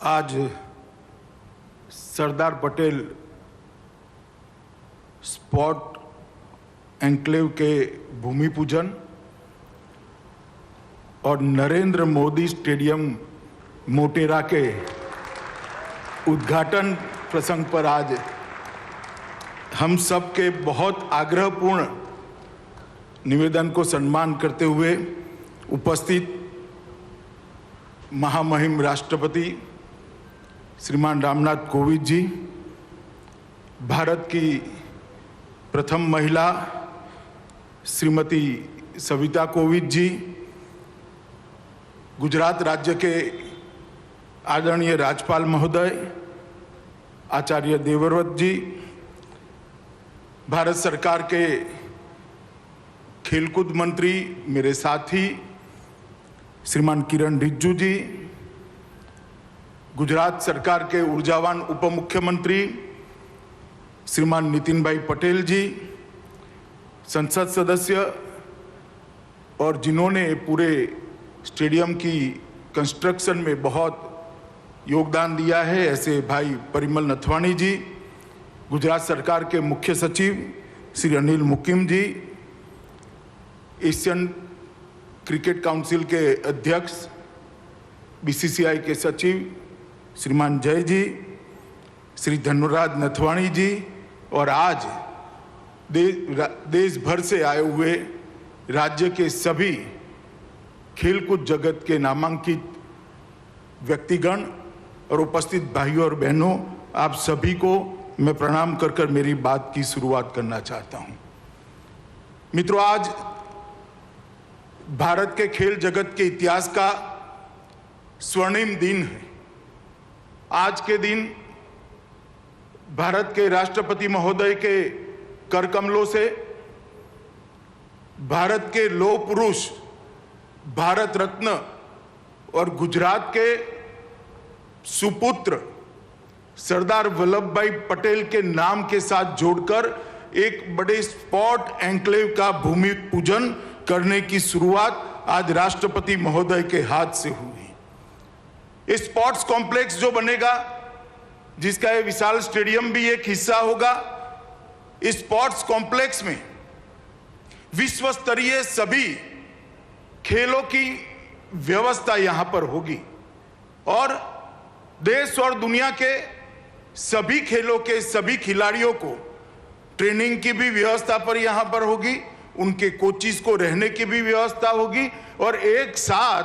आज Sardar Patel sport enclave के भूमि पूजन और नरेंद्र मोदी स्टेडियम मोटेरा के उद्घाटन प्रसंग पर आज हम सब के बहुत आग्रहपूर्ण निवेदन को सम्मान करते हुए उपस्थित महामहिम राष्ट्रपति श्रीमान रामनाथ कोविंद जी, भारत की प्रथम महिला श्रीमती सविता कोविंद जी, गुजरात राज्य के आदरणीय राज्यपाल महोदय आचार्य देवव्रत जी, भारत सरकार के खेलकूद मंत्री मेरे साथी श्रीमान किरण रिजिजू जी, गुजरात सरकार के ऊर्जावान उप मुख्यमंत्री श्रीमान नितिन भाई पटेल जी, संसद सदस्य और जिन्होंने पूरे स्टेडियम की कंस्ट्रक्शन में बहुत योगदान दिया है ऐसे भाई परिमल नथवाणी जी, गुजरात सरकार के मुख्य सचिव श्री अनिल मुकिम जी, एशियन क्रिकेट काउंसिल के अध्यक्ष बीसीसीआई के सचिव श्रीमान जय जी, श्री धनुराज नथवाणी जी और आज देश भर से आए हुए राज्य के सभी खेलकूद जगत के नामांकित व्यक्तिगण और उपस्थित भाइयों और बहनों, आप सभी को मैं प्रणाम कर कर मेरी बात की शुरुआत करना चाहता हूं। मित्रों, आज भारत के खेल जगत के इतिहास का स्वर्णिम दिन है। आज के दिन भारत के राष्ट्रपति महोदय के कर कमलों से भारत के लौह पुरुष, भारत रत्न और गुजरात के सुपुत्र सरदार वल्लभ भाई पटेल के नाम के साथ जोड़कर एक बड़े स्पोर्ट एन्क्लेव का भूमि पूजन करने की शुरुआत आज राष्ट्रपति महोदय के हाथ से हुई। स्पोर्ट्स कॉम्प्लेक्स जो बनेगा, जिसका ये विशाल स्टेडियम भी एक हिस्सा होगा, इस स्पोर्ट्स कॉम्प्लेक्स में विश्व स्तरीय सभी खेलों की व्यवस्था यहां पर होगी और देश और दुनिया के सभी खेलों के सभी खिलाड़ियों को ट्रेनिंग की भी व्यवस्था पर यहां पर होगी, उनके कोचिज को रहने की भी व्यवस्था होगी और एक साथ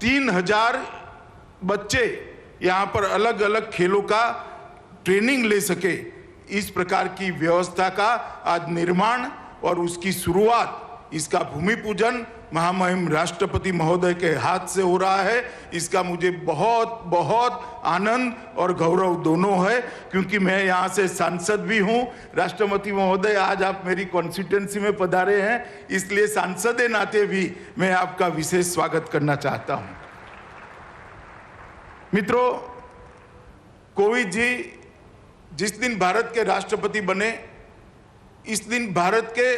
3000 बच्चे यहां पर अलग अलग खेलों का ट्रेनिंग ले सके, इस प्रकार की व्यवस्था का आज निर्माण और उसकी शुरुआत, इसका भूमि पूजन महामहिम राष्ट्रपति महोदय के हाथ से हो रहा है। इसका मुझे बहुत बहुत आनंद और गौरव दोनों है, क्योंकि मैं यहाँ से सांसद भी हूँ। राष्ट्रपति महोदय, आज आप मेरी कॉन्स्टिट्यूएंसी में पधारे हैं, इसलिए सांसद के नाते भी मैं आपका विशेष स्वागत करना चाहता हूँ। मित्रों, कोविंद जी जिस दिन भारत के राष्ट्रपति बने, इस दिन भारत के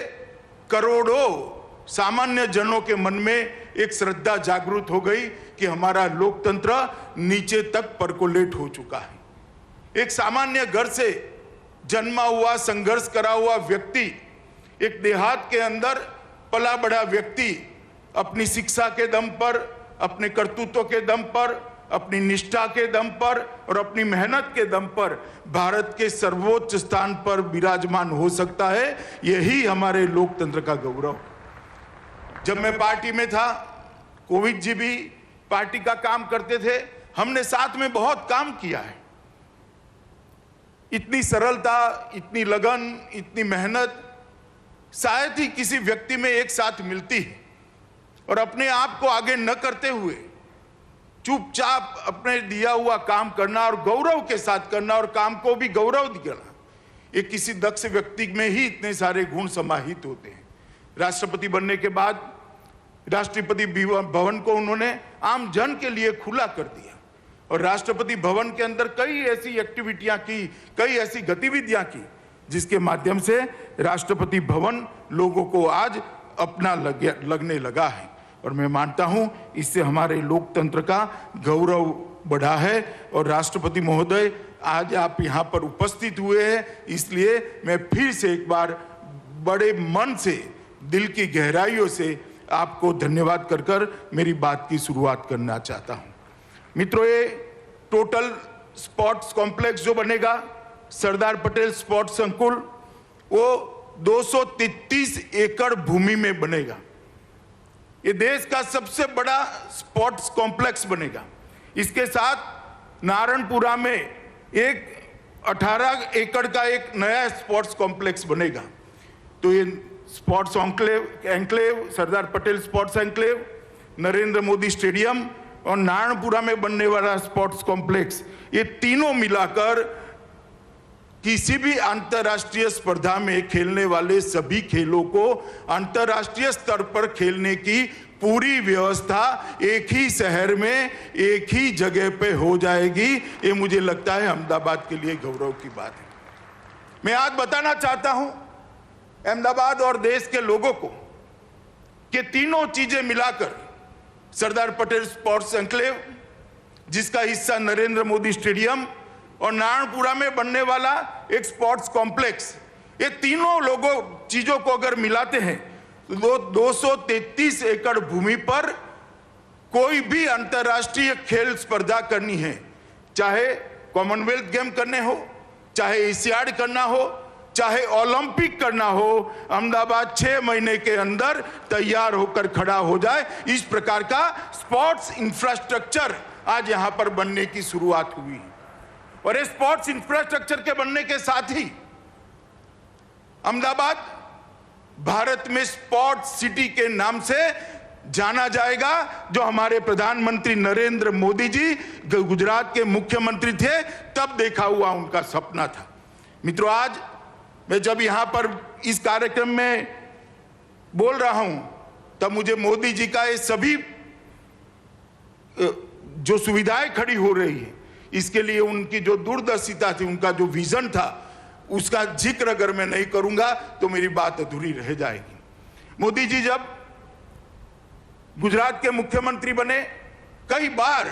करोड़ों सामान्य जनों के मन में एक श्रद्धा जागृत हो गई कि हमारा लोकतंत्र नीचे तक परकोलेट हो चुका है। एक सामान्य घर से जन्मा हुआ, संघर्ष करा हुआ व्यक्ति, एक देहात के अंदर पला बड़ा व्यक्ति अपनी शिक्षा के दम पर, अपने कर्तृत्व के दम पर, अपनी निष्ठा के दम पर और अपनी मेहनत के दम पर भारत के सर्वोच्च स्थान पर विराजमान हो सकता है। यही हमारे लोकतंत्र का गौरव। जब मैं पार्टी में था, कोविंद जी भी पार्टी का काम करते थे, हमने साथ में बहुत काम किया है। इतनी सरलता, इतनी लगन, इतनी मेहनत शायद ही किसी व्यक्ति में एक साथ मिलती है। और अपने आप को आगे न करते हुए चुपचाप अपने दिया हुआ काम करना और गौरव के साथ करना और काम को भी गौरव देना, ये किसी दक्ष व्यक्ति में ही इतने सारे गुण समाहित होते हैं। राष्ट्रपति बनने के बाद राष्ट्रपति भवन को उन्होंने आम जन के लिए खुला कर दिया और राष्ट्रपति भवन के अंदर कई ऐसी एक्टिविटियां की, कई ऐसी गतिविधियां की, जिसके माध्यम से राष्ट्रपति भवन लोगों को आज अपना लगने लगा है। और मैं मानता हूं इससे हमारे लोकतंत्र का गौरव बढ़ा है। और राष्ट्रपति महोदय, आज आप यहाँ पर उपस्थित हुए हैं, इसलिए मैं फिर से एक बार बड़े मन से, दिल की गहराइयों से आपको धन्यवाद कर मेरी बात की शुरुआत करना चाहता हूँ। मित्रों, ये टोटल स्पोर्ट्स कॉम्प्लेक्स जो बनेगा, सरदार पटेल स्पोर्ट्स संकुल, वो 233 एकड़ भूमि में बनेगा। ये देश का सबसे बड़ा स्पोर्ट्स कॉम्प्लेक्स बनेगा। इसके साथ नारायणपुरा में एक 18 एकड़ का एक नया स्पोर्ट्स कॉम्प्लेक्स बनेगा। तो ये sports enclave, Sardar Patel sports enclave, Narendra Modi stadium और नारायणपुरा में बनने वाला स्पोर्ट्स कॉम्प्लेक्स, ये तीनों मिलाकर किसी भी अंतर्राष्ट्रीय स्पर्धा में खेलने वाले सभी खेलों को अंतर्राष्ट्रीय स्तर पर खेलने की पूरी व्यवस्था एक ही शहर में, एक ही जगह पे हो जाएगी। ये मुझे लगता है अहमदाबाद के लिए गौरव की बात है। मैं आज बताना चाहता हूं अहमदाबाद और देश के लोगों को कि तीनों चीजें मिलाकर सरदार पटेल स्पोर्ट्स एन्क्लेव, जिसका हिस्सा नरेंद्र मोदी स्टेडियम और नारायणपुरा में बनने वाला एक स्पोर्ट्स कॉम्प्लेक्स, ये तीनों चीजों को अगर मिलाते हैं तो 233 एकड़ भूमि पर कोई भी अंतर्राष्ट्रीय खेल स्पर्धा करनी है, चाहे कॉमनवेल्थ गेम करने हो, चाहे एशियाड करना हो, चाहे ओलंपिक करना हो, अहमदाबाद 6 महीने के अंदर तैयार होकर खड़ा हो जाए। इस प्रकार का स्पोर्ट्स इंफ्रास्ट्रक्चर आज यहां पर बनने की शुरुआत हुई है। और इस स्पोर्ट्स इंफ्रास्ट्रक्चर के बनने के साथ ही अहमदाबाद भारत में स्पोर्ट्स सिटी के नाम से जाना जाएगा, जो हमारे प्रधानमंत्री नरेंद्र मोदी जी गुजरात के मुख्यमंत्री थे तब देखा हुआ उनका सपना था। मित्रों, आज मैं जब यहां पर इस कार्यक्रम में बोल रहा हूं तब मुझे मोदी जी का ये सभी जो सुविधाएं खड़ी हो रही है, इसके लिए उनकी जो दूरदर्शिता थी, उनका जो विजन था, उसका जिक्र अगर मैं नहीं करूंगा तो मेरी बात अधूरी रह जाएगी। मोदी जी जब गुजरात के मुख्यमंत्री बने, कई बार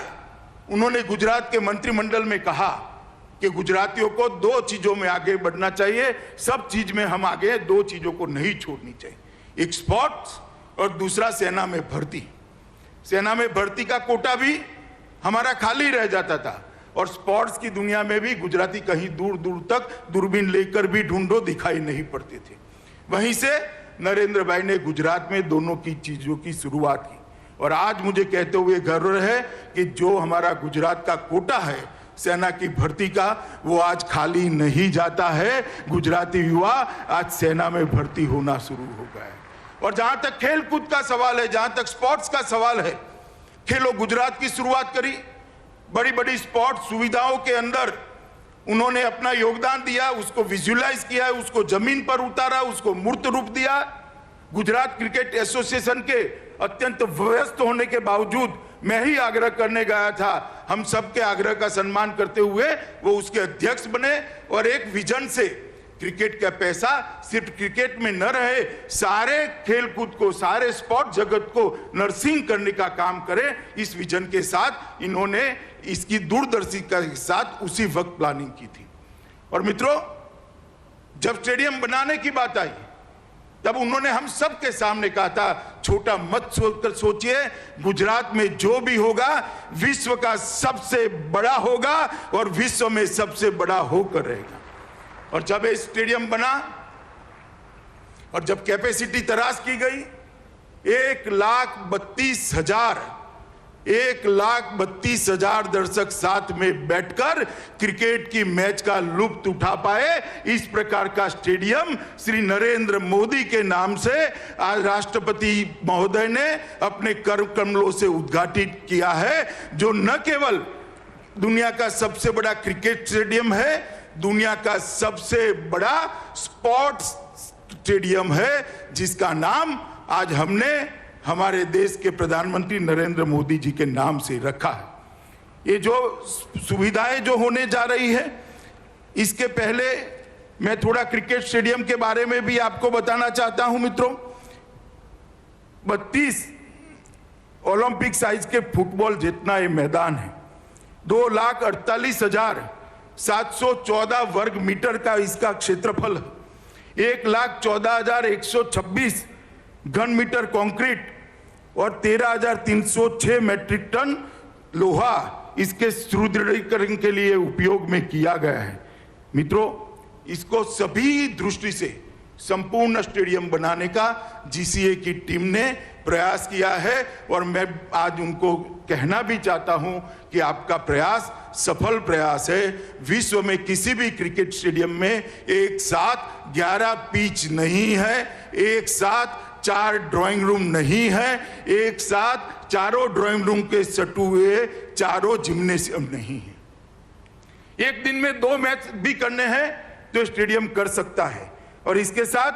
उन्होंने गुजरात के मंत्रिमंडल में कहा कि गुजरातियों को 2 चीजों में आगे बढ़ना चाहिए, सब चीज में हम आगे, 2 चीजों को नहीं छोड़नी चाहिए, एक स्पोर्ट्स और दूसरा सेना में भर्ती। सेना में भर्ती का कोटा भी हमारा खाली रह जाता था और स्पोर्ट्स की दुनिया में भी गुजराती कहीं दूर दूर तक दूरबीन लेकर भी ढूंढो दिखाई नहीं पड़ते थे। वहीं से नरेंद्र भाई ने गुजरात में दोनों की चीजों की शुरुआत की और आज मुझे कहते हुए गर्व है कि जो हमारा गुजरात का कोटा है सेना की भर्ती का, वो आज खाली नहीं जाता है। गुजराती युवा आज सेना में भर्ती होना शुरू हो गया है। और जहां तक खेल कूद का सवाल है, जहां तक स्पोर्ट्स का सवाल है, खेलो गुजरात की शुरुआत करी, बड़ी बड़ी स्पोर्ट्स सुविधाओं के अंदर उन्होंने अपना योगदान दिया, उसको विजुअलाइज किया, उसको जमीन पर उतारा, उसको मूर्त रूप दिया। गुजरात क्रिकेट एसोसिएशन के अत्यंत व्यस्त होने के बावजूद मैं ही आग्रह करने गया था, हम सबके आग्रह का सम्मान करते हुए वो उसके अध्यक्ष बने और एक विजन से क्रिकेट का पैसा सिर्फ क्रिकेट में न रहे, सारे खेल कूद को, सारे स्पोर्ट जगत को नर्सिंग करने का काम करें, इस विजन के साथ इन्होंने इसकी दूरदर्शिता के साथ उसी वक्त प्लानिंग की थी। और मित्रों, जब स्टेडियम बनाने की बात आई तब उन्होंने हम सब के सामने कहा था, छोटा मत सोचकर सोचिए, गुजरात में जो भी होगा विश्व का सबसे बड़ा होगा और विश्व में सबसे बड़ा होकर रहेगा। और जब ये स्टेडियम बना और जब कैपेसिटी तलाश की गई, 1,32,000 दर्शक साथ में बैठकर क्रिकेट की मैच का लुत्फ उठा पाए, इस प्रकार का स्टेडियम श्री नरेंद्र मोदी के नाम से आज राष्ट्रपति महोदय ने अपने कर कमलों से उद्घाटित किया है, जो न केवल दुनिया का सबसे बड़ा क्रिकेट स्टेडियम है, दुनिया का सबसे बड़ा स्पोर्ट्स स्टेडियम है, जिसका नाम आज हमने हमारे देश के प्रधानमंत्री नरेंद्र मोदी जी के नाम से रखा है। ये जो सुविधाएं जो होने जा रही है, इसके पहले मैं थोड़ा क्रिकेट स्टेडियम के बारे में भी आपको बताना चाहता हूं। मित्रों, 32 ओलंपिक साइज के फुटबॉल जितना ये मैदान है, 2,48,714 वर्ग मीटर का इसका क्षेत्रफल है। 1,14,126 घन मीटर कंक्रीट और 13,306 मैट्रिक टन लोहा इसके सुदृढ़ीकरण के लिए उपयोग में किया गया है। मित्रों, इसको सभी दृष्टि से संपूर्ण स्टेडियम बनाने का जीसीए की टीम ने प्रयास किया है और मैं आज उनको कहना भी चाहता हूं कि आपका प्रयास सफल प्रयास है। विश्व में किसी भी क्रिकेट स्टेडियम में एक साथ 11 पिच नहीं है, एक साथ 4 ड्राइंग रूम नहीं है, एक साथ चारों ड्राइंग रूम के सटे हुए चारों जिम्नेशियम नहीं है। एक दिन में 2 मैच भी करने हैं तो स्टेडियम कर सकता है और इसके साथ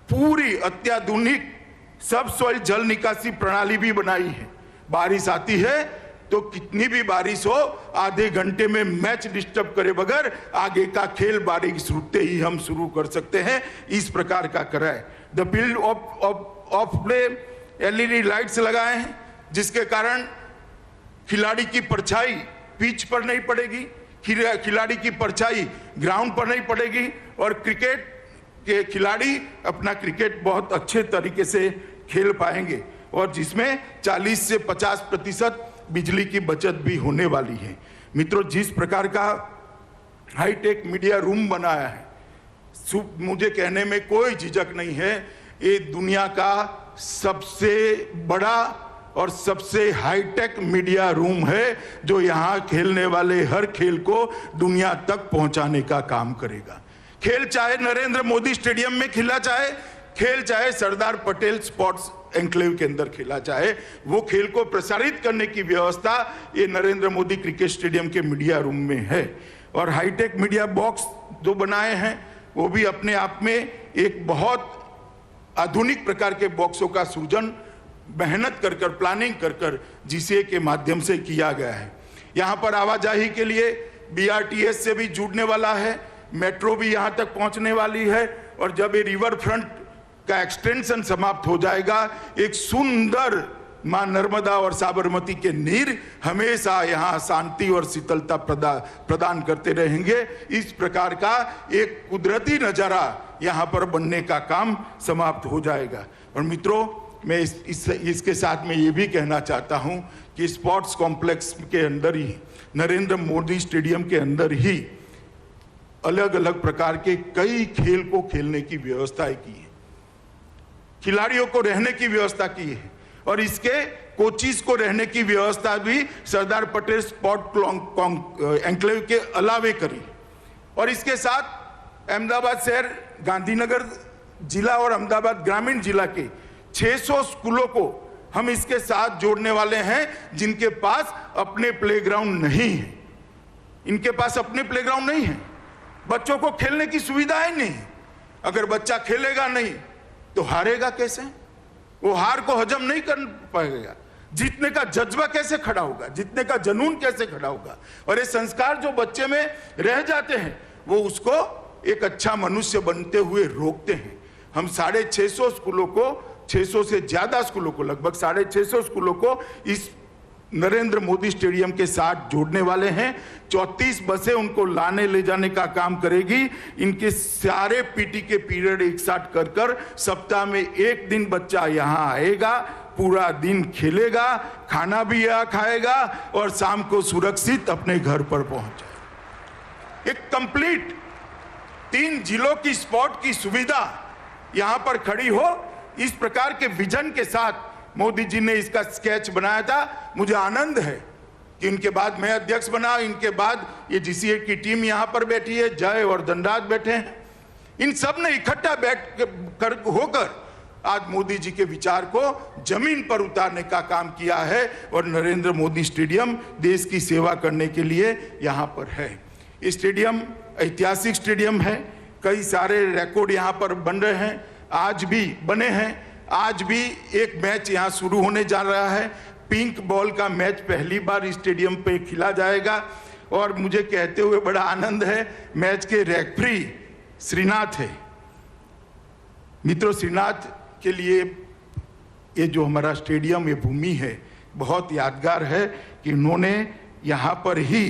पूरी अत्याधुनिक सब सॉइल जल निकासी प्रणाली भी बनाई है। बारिश आती है तो कितनी भी बारिश हो, आधे घंटे में मैच डिस्टर्ब करे बगैर आगे का खेल बारिश रुकते ही हम शुरू कर सकते हैं। इस प्रकार का करा है। The field of play LED lights लगाए हैं जिसके कारण खिलाड़ी की परछाई पिच पर नहीं पड़ेगी, खिलाड़ी की परछाई ग्राउंड पर नहीं पड़ेगी और क्रिकेट के खिलाड़ी अपना क्रिकेट बहुत अच्छे तरीके से खेल पाएंगे और जिसमें 40 से 50% बिजली की बचत भी होने वाली है। मित्रों, जिस प्रकार का हाईटेक मीडिया रूम बनाया है, मुझे कहने में कोई झिझक नहीं है, ये दुनिया का सबसे बड़ा और सबसे हाईटेक मीडिया रूम है जो यहाँ खेलने वाले हर खेल को दुनिया तक पहुंचाने का काम करेगा। खेल चाहे नरेंद्र मोदी स्टेडियम में खेला चाहे, खेल चाहे सरदार पटेल स्पोर्ट्स एन्क्लेव के अंदर खेला चाहे, वो खेल को प्रसारित करने की व्यवस्था ये नरेंद्र मोदी क्रिकेट स्टेडियम के मीडिया रूम में है। और हाईटेक मीडिया बॉक्स जो बनाए हैं वो भी अपने आप में एक बहुत आधुनिक प्रकार के बॉक्सों का सृजन मेहनत कर कर प्लानिंग कर कर जीसीए के माध्यम से किया गया है। यहाँ पर आवाजाही के लिए बीआरटीएस से भी जुड़ने वाला है, मेट्रो भी यहाँ तक पहुँचने वाली है और जब ये रिवर फ्रंट का एक्सटेंशन समाप्त हो जाएगा, एक सुंदर मां नर्मदा और साबरमती के नीर हमेशा यहाँ शांति और शीतलता प्रदान करते रहेंगे। इस प्रकार का एक कुदरती नजारा यहाँ पर बनने का काम समाप्त हो जाएगा। और मित्रों, मैं इसके साथ में ये भी कहना चाहता हूँ कि स्पोर्ट्स कॉम्प्लेक्स के अंदर ही, नरेंद्र मोदी स्टेडियम के अंदर ही अलग अलग प्रकार के कई खेल को खेलने की व्यवस्था की है, खिलाड़ियों को रहने की व्यवस्था की है और इसके कोचिज को रहने की व्यवस्था भी सरदार पटेल स्पोर्ट एन्क्लेव के अलावे करी। और इसके साथ अहमदाबाद शहर, गांधीनगर जिला और अहमदाबाद ग्रामीण जिला के 600 स्कूलों को हम इसके साथ जोड़ने वाले हैं जिनके पास अपने प्लेग्राउंड नहीं है। इनके पास अपने प्लेग्राउंड नहीं है, बच्चों को खेलने की सुविधाएं नहीं। अगर बच्चा खेलेगा नहीं तो हारेगा कैसे? वो हार को हजम नहीं कर पाएगा। जीतने का जज्बा कैसे खड़ा होगा, जीतने का जुनून कैसे खड़ा होगा? और ये संस्कार जो बच्चे में रह जाते हैं वो उसको एक अच्छा मनुष्य बनते हुए रोकते हैं। हम 650 स्कूलों को, 600 से ज्यादा स्कूलों को, लगभग 650 स्कूलों को इस नरेंद्र मोदी स्टेडियम के साथ जोड़ने वाले हैं। 34 बसें उनको लाने ले जाने का काम करेगी। इनके सारे पीटी के पीरियड एक साथ कर कर सप्ताह में एक दिन बच्चा यहाँ आएगा, पूरा दिन खेलेगा, खाना भी यहाँ खाएगा और शाम को सुरक्षित अपने घर पर पहुंच जाएगा। एक कंप्लीट 3 जिलों की स्पोर्ट की सुविधा यहाँ पर खड़ी हो, इस प्रकार के विजन के साथ मोदी जी ने इसका स्केच बनाया था। मुझे आनंद है कि इनके बाद मैं अध्यक्ष बना, इनके बाद ये जीसीए की टीम यहाँ पर बैठी है, जय और धनराज बैठे हैं। इन सब ने इकट्ठा बैठ कर होकर आज मोदी जी के विचार को जमीन पर उतारने का काम किया है और नरेंद्र मोदी स्टेडियम देश की सेवा करने के लिए यहाँ पर है। ये स्टेडियम ऐतिहासिक स्टेडियम है, कई सारे रिकॉर्ड यहाँ पर बन रहे हैं, आज भी बने हैं। आज भी एक मैच यहाँ शुरू होने जा रहा है। पिंक बॉल का मैच पहली बार स्टेडियम पे खेला जाएगा और मुझे कहते हुए बड़ा आनंद है, मैच के रेफरी श्रीनाथ है। मित्रों, श्रीनाथ के लिए ये जो हमारा स्टेडियम, ये भूमि है, बहुत यादगार है कि उन्होंने यहाँ पर ही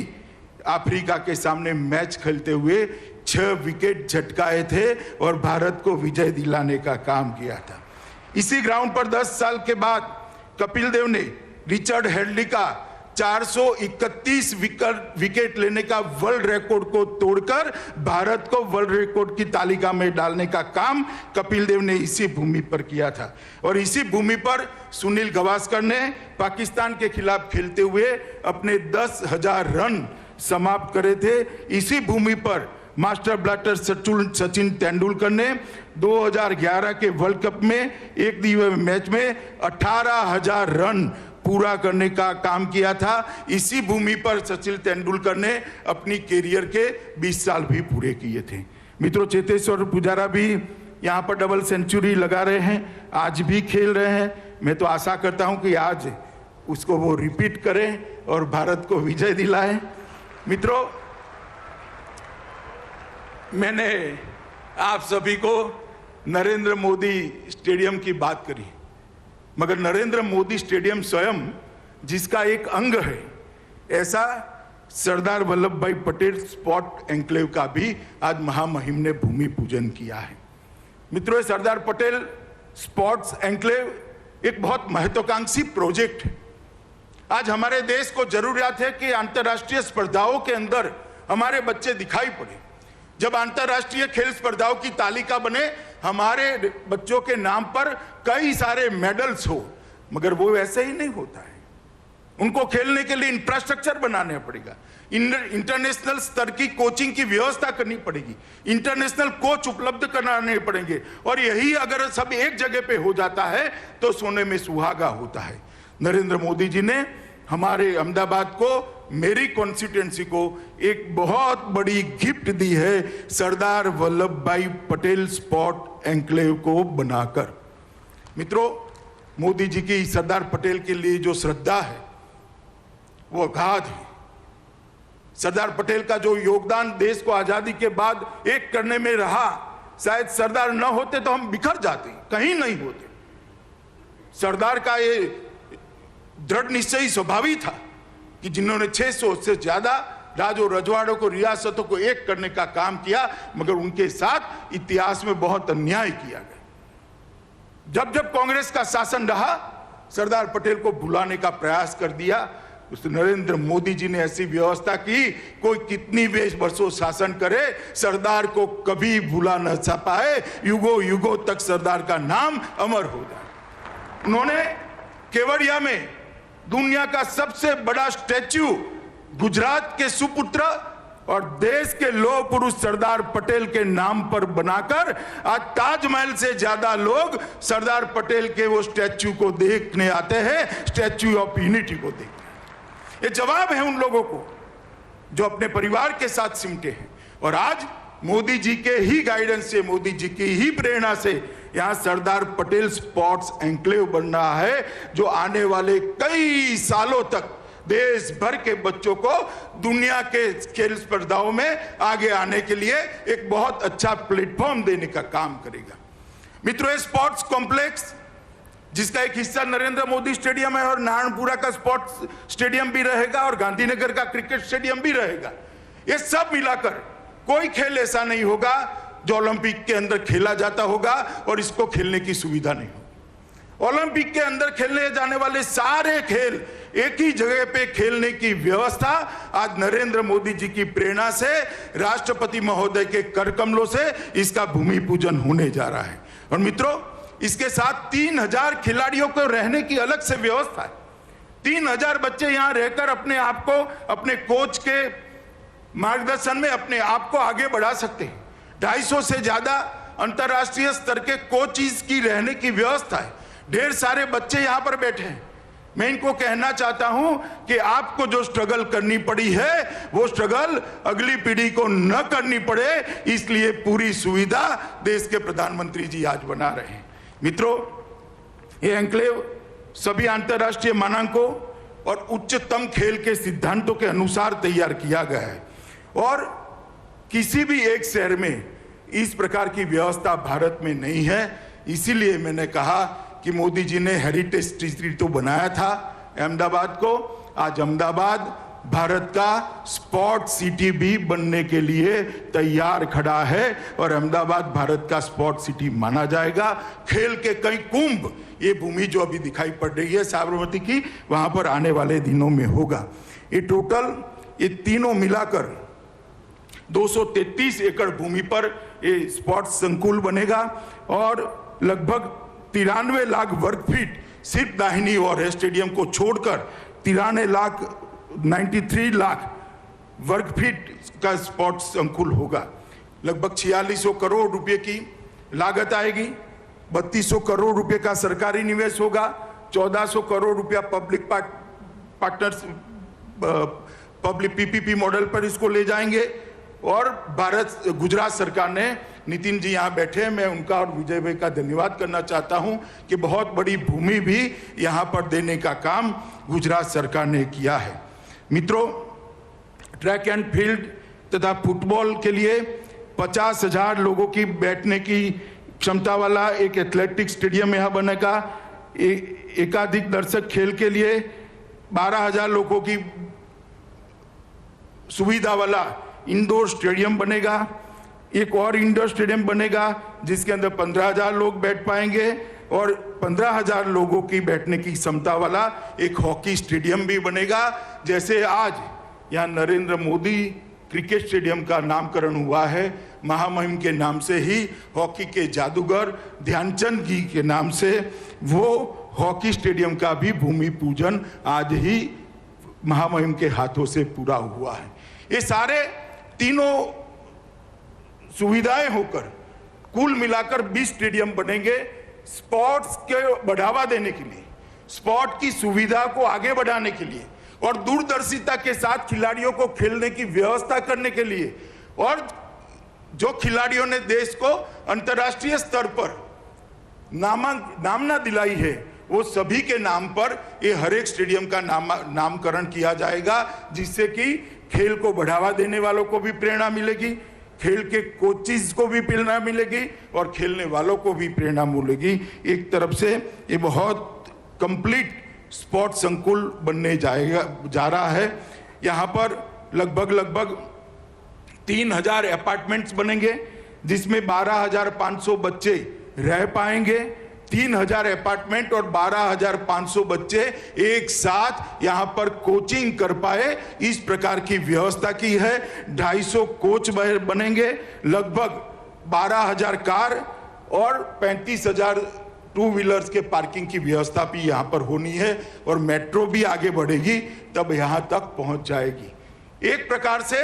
अफ्रीका के सामने मैच खेलते हुए 6 विकेट झटकाए थे और भारत को विजय दिलाने का काम किया था। इसी ग्राउंड पर 10 साल के बाद कपिल देव ने रिचर्ड हेडली का 431 विकेट लेने का वर्ल्ड रिकॉर्ड को तोड़कर भारत को वर्ल्ड रिकॉर्ड की तालिका में डालने का काम कपिल देव ने इसी भूमि पर किया था। और इसी भूमि पर सुनील गावस्कर ने पाकिस्तान के खिलाफ खेलते हुए अपने 10,000 रन समाप्त करे थे। इसी भूमि पर मास्टर ब्लास्टर सचिन तेंदुलकर ने 2011 के वर्ल्ड कप में एक दिवसीय मैच में 18,000 रन पूरा करने का काम किया था। इसी भूमि पर सचिन तेंदुलकर ने अपनी कैरियर के 20 साल भी पूरे किए थे। मित्रों, चेतेश्वर पुजारा भी यहाँ पर डबल सेंचुरी लगा रहे हैं, आज भी खेल रहे हैं। मैं तो आशा करता हूँ कि आज उसको वो रिपीट करें और भारत को विजय दिलाएं। मित्रों, मैंने आप सभी को नरेंद्र मोदी स्टेडियम की बात करी, मगर नरेंद्र मोदी स्टेडियम स्वयं जिसका एक अंग है, ऐसा सरदार वल्लभ भाई पटेल स्पोर्ट एन्क्लेव का भी आज महामहिम ने भूमि पूजन किया है। मित्रों, सरदार पटेल स्पोर्ट्स एन्क्लेव एक बहुत महत्वाकांक्षी प्रोजेक्ट है। आज हमारे देश को जरूरत है कि अंतर्राष्ट्रीय स्पर्धाओं के अंदर हमारे बच्चे दिखाई पड़े। जब अंतर्राष्ट्रीय खेल स्पर्धाओं की तालिका बने, हमारे बच्चों के नाम पर कई सारे मेडल्स हो, मगर वो वैसे ही नहीं होता है। उनको खेलने के लिए इंफ्रास्ट्रक्चर बनाना पड़ेगा, इंटरनेशनल स्तर की कोचिंग की व्यवस्था करनी पड़ेगी, इंटरनेशनल कोच उपलब्ध कराने पड़ेंगे। और यही अगर सब एक जगह पे हो जाता है तो सोने में सुहागा होता है। नरेंद्र मोदी जी ने हमारे अहमदाबाद को, मेरी कॉन्स्टिट्यूएंसी को एक बहुत बड़ी गिफ्ट दी है, सरदार वल्लभ भाई पटेल स्पोर्ट एन्क्लेव को बनाकर। मित्रों, मोदी जी की सरदार पटेल के लिए जो श्रद्धा है वो अगाध है। सरदार पटेल का जो योगदान देश को आजादी के बाद एक करने में रहा, शायद सरदार न होते तो हम बिखर जाते, कहीं नहीं होते। सरदार का ये दृढ़ निश्चयी स्वभावी था कि जिन्होंने 600 से ज्यादा राजों रजवाड़ों को, रियासतों को एक करने का काम किया, मगर उनके साथ इतिहास में बहुत अन्याय किया गया। जब जब कांग्रेस का शासन रहा, सरदार पटेल को भुलाने का प्रयास कर दिया। उस नरेंद्र मोदी जी ने ऐसी व्यवस्था की, कोई कितनी वर्षों शासन करे, सरदार को कभी भुला न पाए, युगों युगों तक सरदार का नाम अमर हो जाए। उन्होंने केवड़िया में दुनिया का सबसे बड़ा स्टैच्यू गुजरात के सुपुत्र और देश के लौह पुरुष सरदार पटेल के नाम पर बनाकर आज ताजमहल से ज्यादा लोग सरदार पटेल के वो स्टैच्यू को देखने आते हैं, स्टैच्यू ऑफ यूनिटी को देखते हैं। ये जवाब है उन लोगों को जो अपने परिवार के साथ सिमटे हैं। और आज मोदी जी के ही गाइडेंस से, मोदी जी की ही प्रेरणा से यहाँ सरदार पटेल स्पोर्ट्स एन्क्लेव बन रहा है, जो आने वाले कई सालों तक देश भर के बच्चों को दुनिया के खेल स्पर्धाओं में आगे आने के लिए एक बहुत अच्छा प्लेटफॉर्म देने का काम करेगा। मित्रों, स्पोर्ट्स कॉम्प्लेक्स जिसका एक हिस्सा नरेंद्र मोदी स्टेडियम है और नारायणपुरा का स्पोर्ट्स स्टेडियम भी रहेगा और गांधीनगर का क्रिकेट स्टेडियम भी रहेगा। ये सब मिलाकर कोई खेल ऐसा नहीं होगा जो ओलंपिक के अंदर खेला जाता होगा और इसको खेलने की सुविधा नहीं होगी। ओलंपिक के अंदर खेलने जाने वाले सारे खेल एक ही जगह पे खेलने की व्यवस्था आज नरेंद्र मोदी जी की प्रेरणा से, राष्ट्रपति महोदय के कर कमलों से इसका भूमि पूजन होने जा रहा है। और मित्रों, इसके साथ 3000 खिलाड़ियों को रहने की अलग से व्यवस्था है। 3000 बच्चे यहाँ रहकर अपने आप को, अपने कोच के मार्गदर्शन में अपने आप को आगे बढ़ा सकते हैं। 250 से ज्यादा अंतर्राष्ट्रीय स्तर के कोचिज की रहने की व्यवस्था है। ढेर सारे बच्चे यहाँ पर बैठे हैं। मैं इनको कहना चाहता हूं कि आपको जो स्ट्रगल करनी पड़ी है वो स्ट्रगल अगली पीढ़ी को न करनी पड़े, इसलिए पूरी सुविधा देश के प्रधानमंत्री जी आज बना रहे हैं। मित्रों, ये एन्क्लेव सभी अंतर्राष्ट्रीय मानकों और उच्चतम खेल के सिद्धांतों के अनुसार तैयार किया गया है और किसी भी एक शहर में इस प्रकार की व्यवस्था भारत में नहीं है। इसीलिए मैंने कहा कि मोदी जी ने हेरिटेज सिटी तो बनाया था अहमदाबाद को। आज अहमदाबाद भारत का स्पोर्ट सिटी भी बनने के लिए तैयार खड़ा है और अहमदाबाद भारत का स्पोर्ट सिटी माना जाएगा। खेल के कई कुंभ, ये भूमि जो अभी दिखाई पड़ रही है साबरमती की, वहां पर आने वाले दिनों में होगा। ये टोटल ये तीनों मिलाकर 233 एकड़ भूमि पर ये स्पोर्ट्स संकुल बनेगा और लगभग 93 लाख वर्ग फीट सिर्फ दाहिनी ओर है स्टेडियम को छोड़कर 93 लाख वर्ग फीट का स्पोर्ट्स संकुल होगा। लगभग 4600 करोड़ रुपए की लागत आएगी, 3200 करोड़ रुपए का सरकारी निवेश होगा, 1400 करोड़ रुपया public partners public PPP model पर इसको ले जाएंगे। और गुजरात सरकार ने, नितिन जी यहाँ बैठे हैं, मैं उनका और विजय भाई का धन्यवाद करना चाहता हूँ कि बहुत बड़ी भूमि भी यहाँ पर देने का काम गुजरात सरकार ने किया है। मित्रों, ट्रैक एंड फील्ड तथा फुटबॉल के लिए 50,000 लोगों की बैठने की क्षमता वाला एक एथलेटिक स्टेडियम यहाँ बनेगा। एकाधिक दर्शक खेल के लिए 12,000 लोगों की सुविधा वाला इंडोर स्टेडियम बनेगा। एक और इंडोर स्टेडियम बनेगा जिसके अंदर 15,000 लोग बैठ पाएंगे और 15,000 लोगों की बैठने की क्षमता वाला एक हॉकी स्टेडियम भी बनेगा। जैसे आज यहाँ नरेंद्र मोदी क्रिकेट स्टेडियम का नामकरण हुआ है, महामहिम के नाम से ही हॉकी के जादूगर ध्यानचंद जी के नाम से वो हॉकी स्टेडियम का भी भूमि पूजन आज ही महामहिम के हाथों से पूरा हुआ है। ये सारे तीनों सुविधाएं होकर कुल मिलाकर 20 स्टेडियम बनेंगे स्पोर्ट्स के बढ़ावा देने के लिए, स्पोर्ट की सुविधा को आगे बढ़ाने के लिए और दूरदर्शिता के साथ खिलाड़ियों को खेलने की व्यवस्था करने के लिए। और जो खिलाड़ियों ने देश को अंतर्राष्ट्रीय स्तर पर नामना दिलाई है, वो सभी के नाम पर ये हर एक स्टेडियम का नामकरण किया जाएगा, जिससे कि खेल को बढ़ावा देने वालों को भी प्रेरणा मिलेगी, खेल के कोचिज को भी प्रेरणा मिलेगी और खेलने वालों को भी प्रेरणा मिलेगी। एक तरफ से ये बहुत कंप्लीट स्पोर्ट्स संकुल बनने जा रहा है। यहाँ पर लगभग 3,000 अपार्टमेंट्स बनेंगे जिसमें 12,500 बच्चे रह पाएंगे। 3,000 अपार्टमेंट और 12,500 बच्चे एक साथ यहाँ पर कोचिंग कर पाए, इस प्रकार की व्यवस्था की है। 250 कोच बनेंगे, लगभग 12,000 कार और 35,000 टू व्हीलर्स के पार्किंग की व्यवस्था भी यहाँ पर होनी है और मेट्रो भी आगे बढ़ेगी तब यहाँ तक पहुँच जाएगी। एक प्रकार से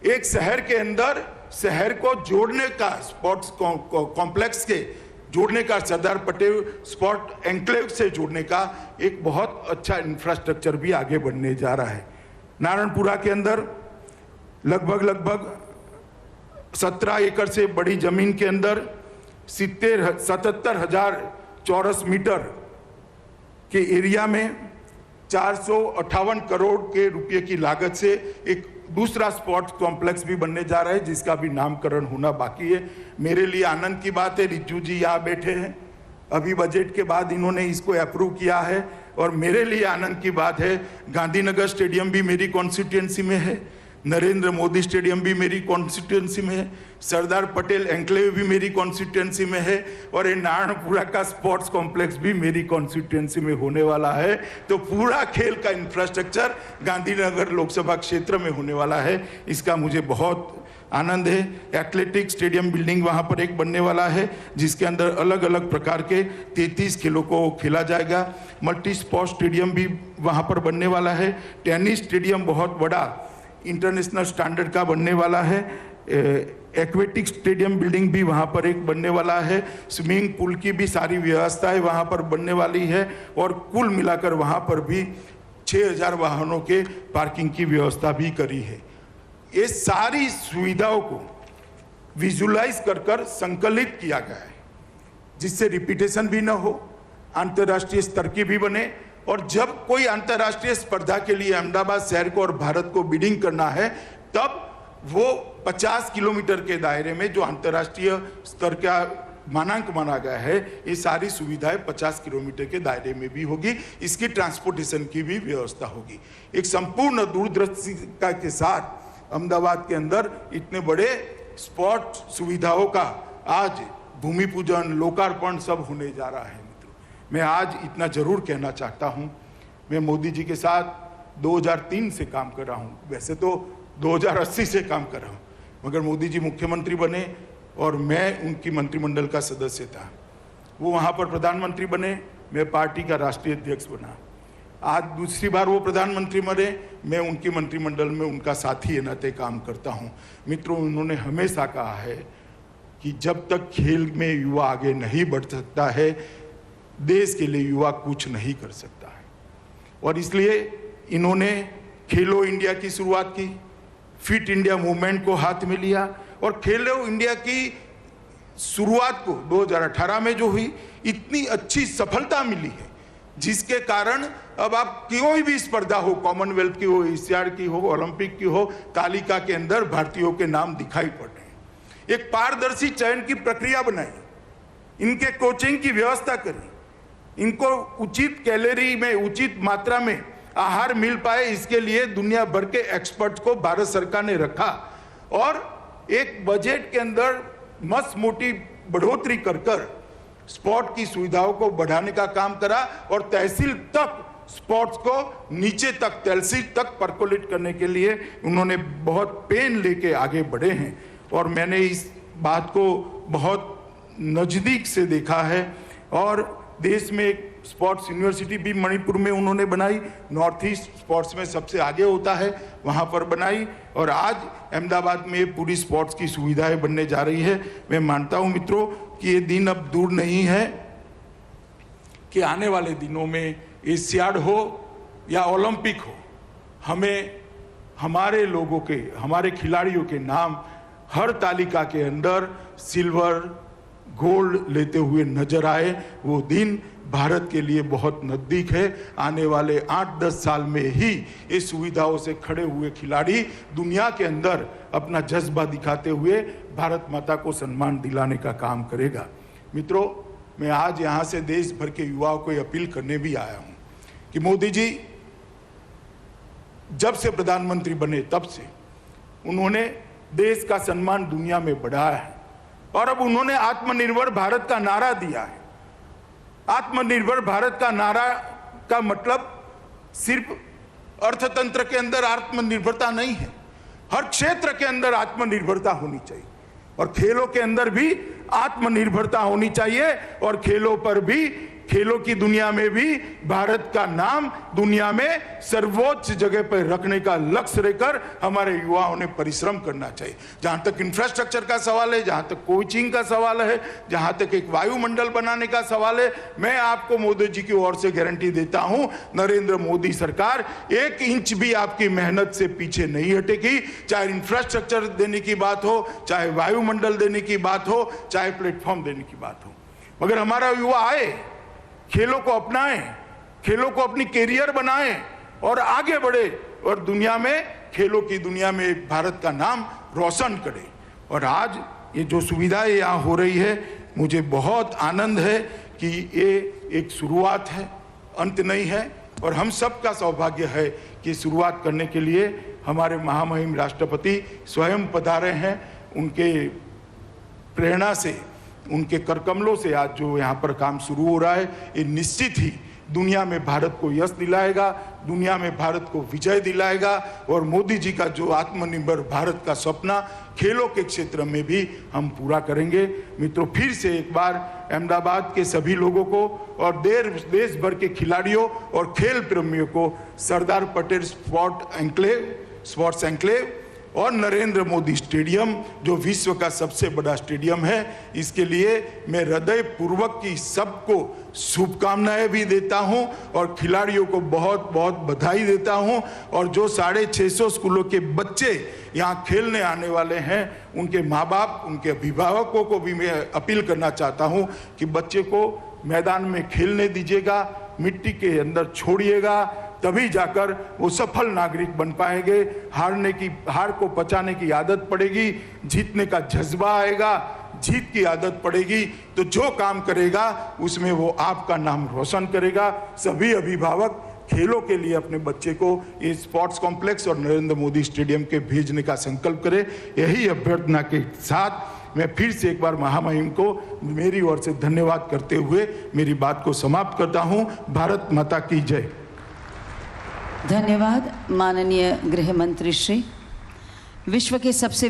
एक शहर के अंदर शहर को जोड़ने का, स्पोर्ट्स कॉम्प्लेक्स के जोड़ने का, सरदार पटेल स्पोर्ट एन्क्लेव से जोड़ने का एक बहुत अच्छा इंफ्रास्ट्रक्चर भी आगे बढ़ने जा रहा है। नारायणपुरा के अंदर लगभग 17 एकड़ से बड़ी जमीन के अंदर 77,000 चौरस मीटर के एरिया में 458 करोड़ के रुपए की लागत से एक दूसरा स्पोर्ट्स कॉम्प्लेक्स भी बनने जा रहा है, जिसका भी नामकरण होना बाकी है। मेरे लिए आनंद की बात है, रिज्जू जी यहाँ बैठे हैं, अभी बजट के बाद इन्होंने इसको अप्रूव किया है। और मेरे लिए आनंद की बात है, गांधीनगर स्टेडियम भी मेरी कॉन्स्टिट्यूएंसी में है, नरेंद्र मोदी स्टेडियम भी मेरी कॉन्स्टिट्यूएंसी में है, सरदार पटेल एन्क्लेव भी मेरी कॉन्स्टिट्यूएंसी में है और ये नारायणपुरा का स्पोर्ट्स कॉम्प्लेक्स भी मेरी कॉन्स्टिट्यूएंसी में होने वाला है। तो पूरा खेल का इंफ्रास्ट्रक्चर गांधीनगर लोकसभा क्षेत्र में होने वाला है, इसका मुझे बहुत आनंद है। एथलेटिक स्टेडियम बिल्डिंग वहाँ पर एक बनने वाला है जिसके अंदर अलग अलग प्रकार के 33 खेलों को खेला जाएगा। मल्टी स्पोर्ट्स स्टेडियम भी वहाँ पर बनने वाला है। टेनिस स्टेडियम बहुत बड़ा इंटरनेशनल स्टैंडर्ड का बनने वाला है। एक्वेटिक स्टेडियम बिल्डिंग भी वहाँ पर एक बनने वाला है। स्विमिंग पूल की भी सारी व्यवस्थाएं वहाँ पर बनने वाली है और कुल मिलाकर वहाँ पर भी 6,000 वाहनों के पार्किंग की व्यवस्था भी करी है। ये सारी सुविधाओं को विजुलाइज कर संकलित किया गया है जिससे रिपीटेशन भी न हो, अंतर्राष्ट्रीय स्तर की भी बने। और जब कोई अंतर्राष्ट्रीय स्पर्धा के लिए अहमदाबाद शहर को और भारत को बिडिंग करना है तब वो 50 किलोमीटर के दायरे में जो अंतर्राष्ट्रीय स्तर का मानांक माना गया है, ये सारी सुविधाएं 50 किलोमीटर के दायरे में भी होगी। इसकी ट्रांसपोर्टेशन की भी व्यवस्था होगी। एक संपूर्ण दूरदर्शिता के साथ अहमदाबाद के अंदर इतने बड़े स्पोर्ट सुविधाओं का आज भूमि पूजन, लोकार्पण सब होने जा रहा है। मित्रों, मैं आज इतना जरूर कहना चाहता हूँ, मैं मोदी जी के साथ 2003 से काम कर रहा हूँ, वैसे तो 2080 से काम कर रहा हूँ, मगर मोदी जी मुख्यमंत्री बने और मैं उनकी मंत्रिमंडल का सदस्य था। वो वहाँ पर प्रधानमंत्री बने, मैं पार्टी का राष्ट्रीय अध्यक्ष बना। आज दूसरी बार वो प्रधानमंत्री बने, मैं उनकी मंत्रिमंडल में उनका साथी के नाते काम करता हूँ। मित्रों, उन्होंने हमेशा कहा है कि जब तक खेल में युवा आगे नहीं बढ़ सकता है, देश के लिए युवा कुछ नहीं कर सकता है। और इसलिए इन्होंने खेलो इंडिया की शुरुआत की, फिट इंडिया मूवमेंट को हाथ में लिया और खेलो इंडिया की शुरुआत को 2018 में जो हुई, इतनी अच्छी सफलता मिली है जिसके कारण अब आप कोई भी स्पर्धा हो, कॉमनवेल्थ की हो, एशियाड की हो, ओलंपिक की हो, तालिका के अंदर भारतीयों के नाम दिखाई पड़ रहे हैं। एक पारदर्शी चयन की प्रक्रिया बनाई, इनके कोचिंग की व्यवस्था करी, इनको उचित कैलोरी में, उचित मात्रा में आहार मिल पाए, इसके लिए दुनिया भर के एक्सपर्ट्स को भारत सरकार ने रखा और एक बजट के अंदर मस्त मोटी बढ़ोतरी कर कर स्पोर्ट की सुविधाओं को बढ़ाने का काम करा और तहसील तक स्पोर्ट्स को नीचे तक, तहसील तक परकोलेट करने के लिए उन्होंने बहुत पेन लेके आगे बढ़े हैं। और मैंने इस बात को बहुत नज़दीक से देखा है और देश में एक स्पोर्ट्स यूनिवर्सिटी भी मणिपुर में उन्होंने बनाई, नॉर्थ ईस्ट स्पोर्ट्स में सबसे आगे होता है, वहाँ पर बनाई और आज अहमदाबाद में पूरी स्पोर्ट्स की सुविधाएं बनने जा रही है। मैं मानता हूँ मित्रों कि ये दिन अब दूर नहीं है कि आने वाले दिनों में एशियाड हो या ओलंपिक हो, हमें हमारे लोगों के, हमारे खिलाड़ियों के नाम हर तालिका के अंदर सिल्वर, गोल्ड लेते हुए नजर आए। वो दिन भारत के लिए बहुत नज़दीक है। आने वाले 8-10 साल में ही इस सुविधाओं से खड़े हुए खिलाड़ी दुनिया के अंदर अपना जज्बा दिखाते हुए भारत माता को सम्मान दिलाने का काम करेगा। मित्रों, मैं आज यहाँ से देश भर के युवाओं को अपील करने भी आया हूँ कि मोदी जी जब से प्रधानमंत्री बने तब से उन्होंने देश का सम्मान दुनिया में बढ़ाया है और अब उन्होंने आत्मनिर्भर भारत का नारा दिया है। आत्मनिर्भर भारत का नारा का मतलब सिर्फ अर्थतंत्र के अंदर आत्मनिर्भरता नहीं है, हर क्षेत्र के अंदर आत्मनिर्भरता होनी चाहिए और खेलों के अंदर भी आत्मनिर्भरता होनी चाहिए और खेलों पर भी, खेलों की दुनिया में भी भारत का नाम दुनिया में सर्वोच्च जगह पर रखने का लक्ष्य लेकर हमारे युवाओं ने परिश्रम करना चाहिए। जहां तक इंफ्रास्ट्रक्चर का सवाल है, जहां तक कोचिंग का सवाल है, जहां तक एक वायुमंडल बनाने का सवाल है, मैं आपको मोदी जी की ओर से गारंटी देता हूं, नरेंद्र मोदी सरकार 1 इंच भी आपकी मेहनत से पीछे नहीं हटेगी। चाहे इंफ्रास्ट्रक्चर देने की बात हो, चाहे वायुमंडल देने की बात हो, चाहे प्लेटफॉर्म देने की बात हो, मगर हमारा युवा आए, खेलों को अपनाएं, खेलों को अपनी कैरियर बनाएं और आगे बढ़े और दुनिया में, खेलों की दुनिया में भारत का नाम रोशन करे। और आज ये जो सुविधाएं यहाँ हो रही है, मुझे बहुत आनंद है कि ये एक शुरुआत है, अंत नहीं है और हम सबका सौभाग्य है कि शुरुआत करने के लिए हमारे महामहिम राष्ट्रपति स्वयं पधारे हैं। उनके प्रेरणा से, उनके करकमलों से आज जो यहाँ पर काम शुरू हो रहा है, ये निश्चित ही दुनिया में भारत को यश दिलाएगा, दुनिया में भारत को विजय दिलाएगा और मोदी जी का जो आत्मनिर्भर भारत का सपना खेलों के क्षेत्र में भी हम पूरा करेंगे। मित्रों, फिर से एक बार अहमदाबाद के सभी लोगों को और देश भर के खिलाड़ियों और खेल प्रेमियों को सरदार पटेल स्पोर्ट्स एन्क्लेव और नरेंद्र मोदी स्टेडियम, जो विश्व का सबसे बड़ा स्टेडियम है, इसके लिए मैं हृदय पूर्वक की सबको शुभकामनाएं भी देता हूं और खिलाड़ियों को बहुत बहुत बधाई देता हूं। और जो 650 स्कूलों के बच्चे यहां खेलने आने वाले हैं, उनके माँ बाप, उनके अभिभावकों को भी मैं अपील करना चाहता हूं कि बच्चे को मैदान में खेलने दीजिएगा, मिट्टी के अंदर छोड़िएगा, तभी जाकर वो सफल नागरिक बन पाएंगे। हार को पचाने की आदत पड़ेगी, जीतने का जज्बा आएगा, जीत की आदत पड़ेगी तो जो काम करेगा उसमें वो आपका नाम रोशन करेगा। सभी अभिभावक खेलों के लिए अपने बच्चे को ये स्पोर्ट्स कॉम्प्लेक्स और नरेंद्र मोदी स्टेडियम के भेजने का संकल्प करें। यही अभ्यर्थना के साथ मैं फिर से एक बार महामहिम को मेरी ओर से धन्यवाद करते हुए मेरी बात को समाप्त करता हूं। भारत माता की जय। धन्यवाद माननीय गृह मंत्री श्री। विश्व के सबसे